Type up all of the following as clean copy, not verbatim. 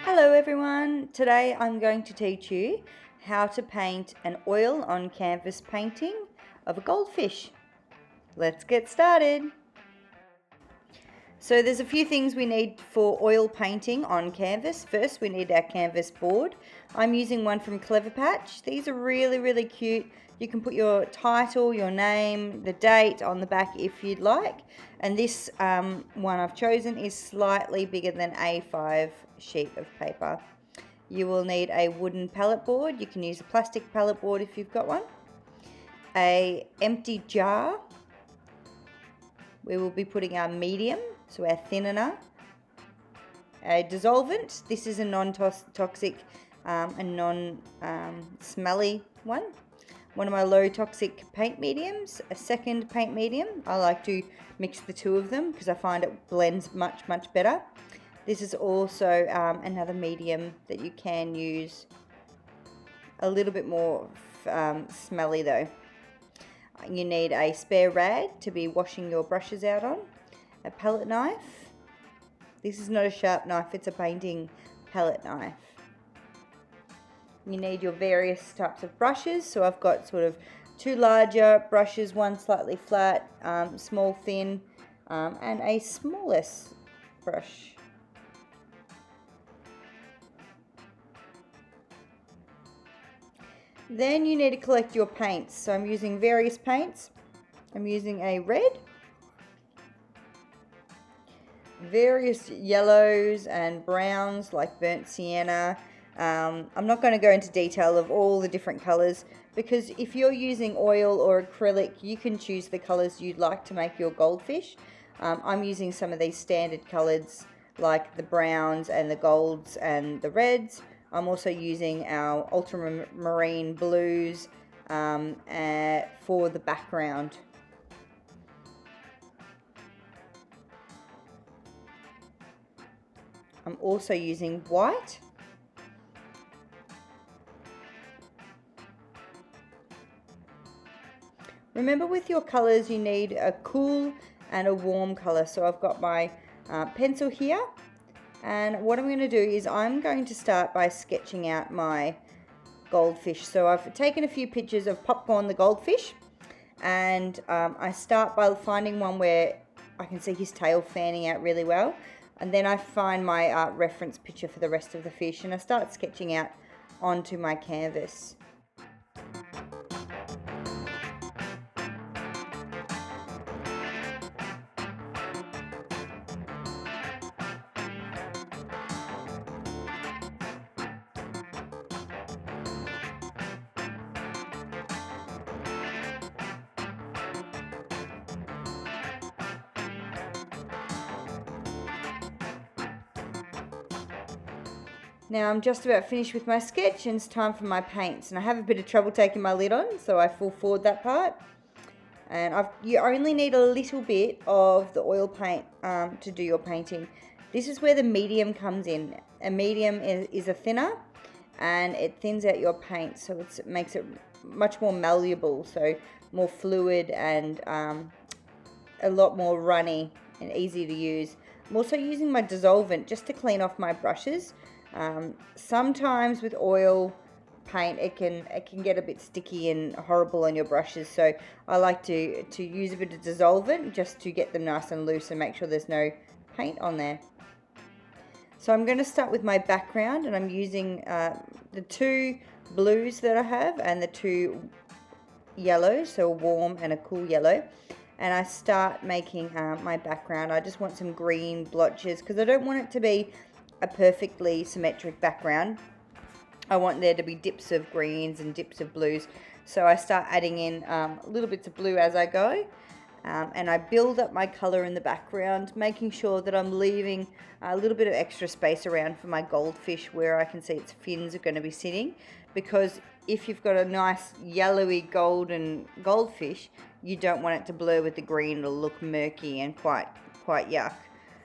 Hello everyone, today I'm going to teach you how to paint an oil on canvas painting of a goldfish. Let's get started. So there's a few things we need for oil painting on canvas. First we need our canvas board. I'm using one from Clever Patch. These are really cute. You can put your title, your name, the date on the back if you'd like. And this one I've chosen is slightly bigger than A5 sheet of paper. You will need a wooden pallet board. You can use a plastic pallet board if you've got one. An empty jar. We will be putting our medium, so our thinner. A disolvant. This is a non-toxic and non-smelly one. One of my low toxic paint mediums, a second paint medium. I like to mix the two of them because I find it blends much better. This is also another medium that you can use. A little bit more smelly though. You need a spare rag to be washing your brushes out on. A palette knife. This is not a sharp knife, it's a painting palette knife. You need your various types of brushes. So I've got sort of two larger brushes, one slightly flat, small thin, and a smallest brush. Then you need to collect your paints. So I'm using various paints. I'm using a red, various yellows and browns like burnt sienna. I'm not going to go into detail of all the different colors because if you're using oil or acrylic, you can choose the colors you'd like to make your goldfish. I'm using some of these standard colors like the browns and the golds and the reds. I'm also using our ultramarine blues for the background. I'm also using white. Remember, with your colors you need a cool and a warm color. So I've got my pencil here, and what I'm going to do is I'm going to start by sketching out my goldfish. So I've taken a few pictures of Popcorn the goldfish, and I start by finding one where I can see his tail fanning out really well, and then I find my reference picture for the rest of the fish and I start sketching out onto my canvas. Now I'm just about finished with my sketch and it's time for my paints, and I have a bit of trouble taking my lid on, so I full forward that part. And you only need a little bit of the oil paint to do your painting. This is where the medium comes in. A medium is a thinner and it thins out your paint, so it makes it much more malleable, so more fluid and a lot more runny and easy to use. I'm also using my dissolvant just to clean off my brushes. Sometimes with oil paint it can get a bit sticky and horrible on your brushes, so I like to use a bit of dissolvant just to get them nice and loose and make sure there's no paint on there. So I'm going to start with my background, and I'm using the two blues that I have and the two yellows, so a warm and a cool yellow, and I start making my background. I just want some green blotches because I don't want it to be a perfectly symmetric background. I want there to be dips of greens and dips of blues, so I start adding in little bits of blue as I go, and I build up my color in the background, making sure that I'm leaving a little bit of extra space around for my goldfish where I can see its fins are going to be sitting, because if you've got a nice yellowy golden goldfish, you don't want it to blur with the green. It'll look murky and quite yuck.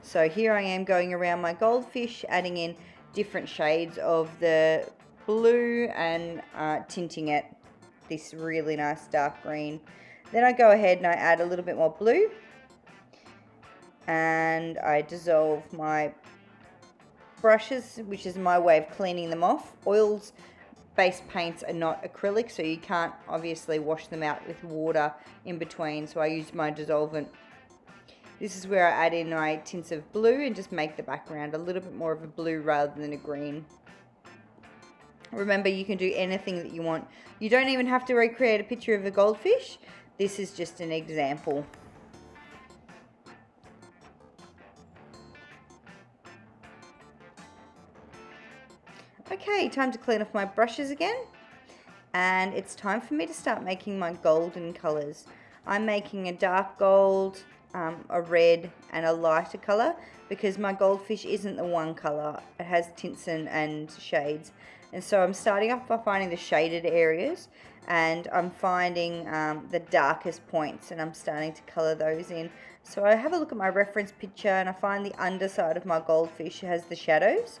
So here I am going around my goldfish, adding in different shades of the blue and tinting it this really nice dark green. Then I go ahead and I add a little bit more blue, and I dissolve my brushes, which is my way of cleaning them off. Oils-based paints are not acrylic, so you can't obviously wash them out with water in between, so I use my disolvant. This is where I add in my tints of blue and just make the background a little bit more of a blue rather than a green. Remember, you can do anything that you want. You don't even have to recreate a picture of a goldfish. This is just an example. Okay, time to clean off my brushes again. And it's time for me to start making my golden colours. I'm making a dark gold, a red and a lighter colour because my goldfish isn't the one colour. It has tints and shades. And so I'm starting off by finding the shaded areas, and I'm finding the darkest points, and I'm starting to colour those in. So I have a look at my reference picture and I find the underside of my goldfish has the shadows.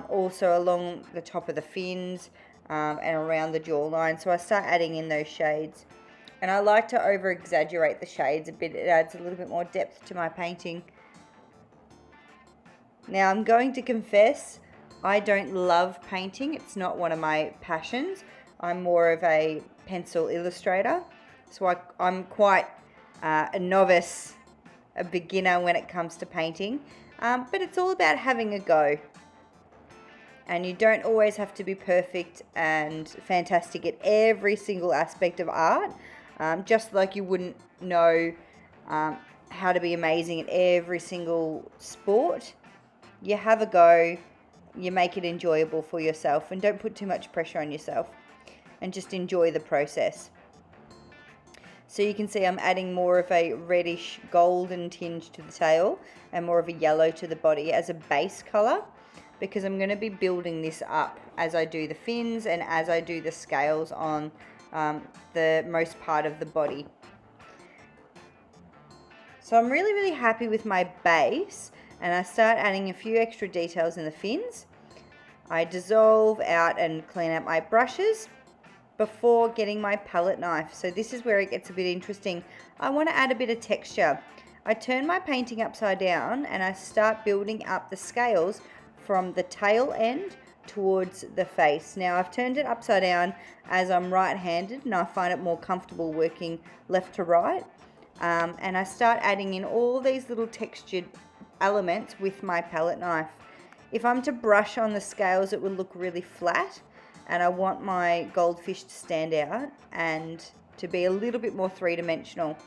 Also along the top of the fins and around the jawline. So I start adding in those shades. And I like to over exaggerate the shades a bit. It adds a little bit more depth to my painting. Now I'm going to confess, I don't love painting. It's not one of my passions. I'm more of a pencil illustrator. So I'm quite a novice, a beginner when it comes to painting. But it's all about having a go. And you don't always have to be perfect and fantastic at every single aspect of art. Just like you wouldn't know how to be amazing at every single sport. You have a go, you make it enjoyable for yourself, and don't put too much pressure on yourself, and just enjoy the process. So you can see I'm adding more of a reddish golden tinge to the tail and more of a yellow to the body as a base colour, because I'm going to be building this up as I do the fins and as I do the scales on the most part of the body. So I'm really happy with my base, and I start adding a few extra details in the fins. I dissolve out and clean out my brushes before getting my palette knife. So this is where it gets a bit interesting. I want to add a bit of texture. I turn my painting upside down and I start building up the scales from the tail end towards the face. Now I've turned it upside down as I'm right-handed, and I find it more comfortable working left to right. And I start adding in all these little textured elements with my palette knife. If I'm to brush on the scales, it will look really flat, and I want my goldfish to stand out and to be a little bit more three-dimensional.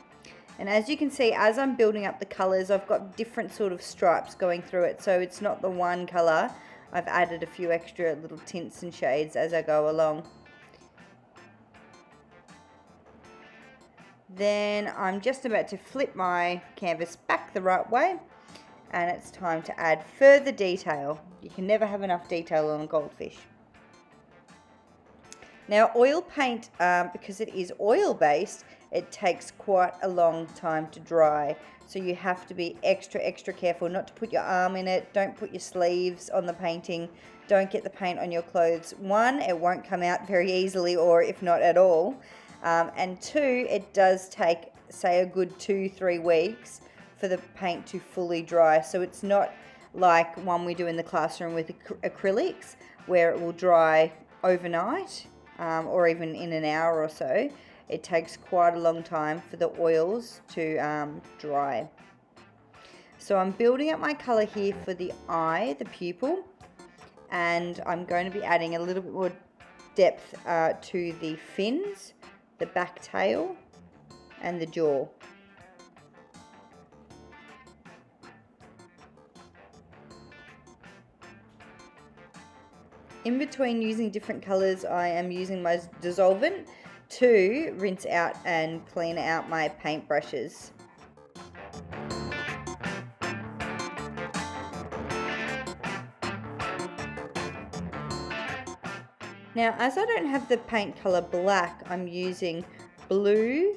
And as you can see, as I'm building up the colours, I've got different sort of stripes going through it, so it's not the one colour. I've added a few extra little tints and shades as I go along. Then I'm just about to flip my canvas back the right way, and it's time to add further detail. You can never have enough detail on a goldfish. Now oil paint, because it is oil based, it takes quite a long time to dry. So you have to be extra careful not to put your arm in it. Don't put your sleeves on the painting. Don't get the paint on your clothes. One, it won't come out very easily, or if not at all. And two, it does take, say, a good 2-3 weeks for the paint to fully dry. So it's not like one we do in the classroom with acrylics, where it will dry overnight or even in an hour or so. It takes quite a long time for the oils to dry. So I'm building up my colour here for the eye, the pupil, and I'm going to be adding a little bit more depth to the fins, the back tail, and the jaw. In between using different colours, I am using my disolvant to rinse out and clean out my paint brushes. Now, as I don't have the paint colour black, I'm using blue,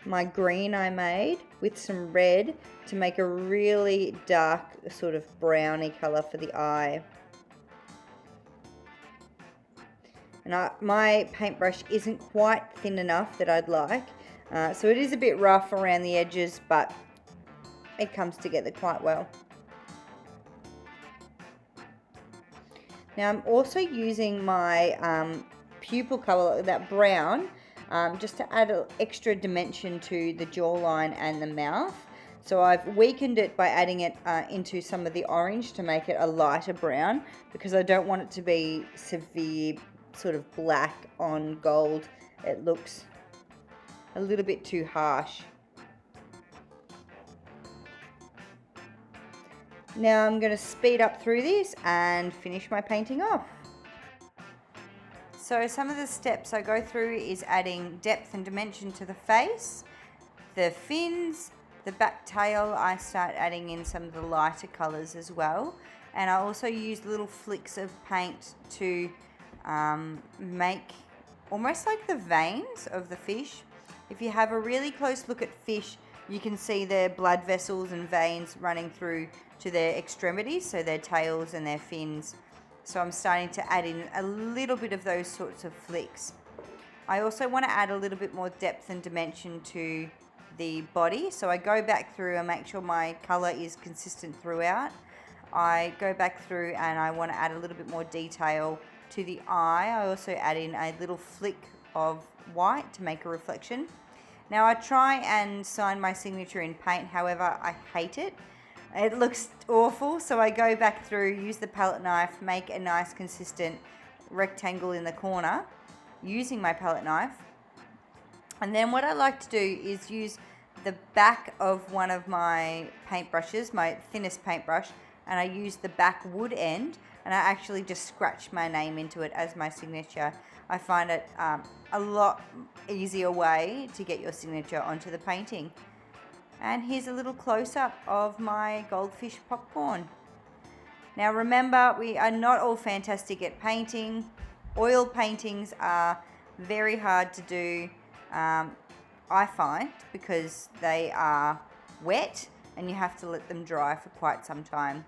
my green I made, with some red to make a really dark sort of browny colour for the eye. And my paintbrush isn't quite thin enough that I'd like, so it is a bit rough around the edges, but it comes together quite well. Now I'm also using my pupil colour, that brown, just to add an extra dimension to the jawline and the mouth. So I've weakened it by adding it into some of the orange to make it a lighter brown, because I don't want it to be severe sort of black on gold. It looks a little bit too harsh. Now I'm going to speed up through this and finish my painting off. So some of the steps I go through is adding depth and dimension to the face, the fins, the back tail. I start adding in some of the lighter colours as well, and I also use little flicks of paint to make almost like the veins of the fish. If you have a really close look at fish, you can see their blood vessels and veins running through to their extremities, so their tails and their fins. So I'm starting to add in a little bit of those sorts of flicks. I also want to add a little bit more depth and dimension to the body, so I go back through and make sure my colour is consistent throughout. I go back through and I want to add a little bit more detail to the eye. I also add in a little flick of white to make a reflection. Now I try and sign my signature in paint, however I hate it. It looks awful, so I go back through, use the palette knife, make a nice consistent rectangle in the corner using my palette knife. And then what I like to do is use the back of one of my paintbrushes, my thinnest paintbrush, and I use the back wood end, and I actually just scratch my name into it as my signature. I find it a lot easier way to get your signature onto the painting. And here's a little close-up of my goldfish popcorn. Now remember, we are not all fantastic at painting. Oil paintings are very hard to do, I find, because they are wet and you have to let them dry for quite some time.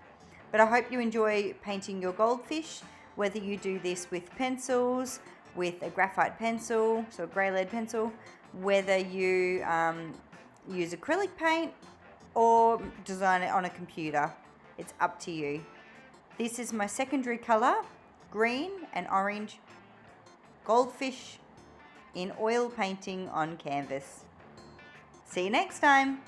But I hope you enjoy painting your goldfish, whether you do this with pencils, with a graphite pencil, so a grey lead pencil, whether you use acrylic paint or design it on a computer. It's up to you. This is my secondary colour, green and orange goldfish in oil painting on canvas. See you next time.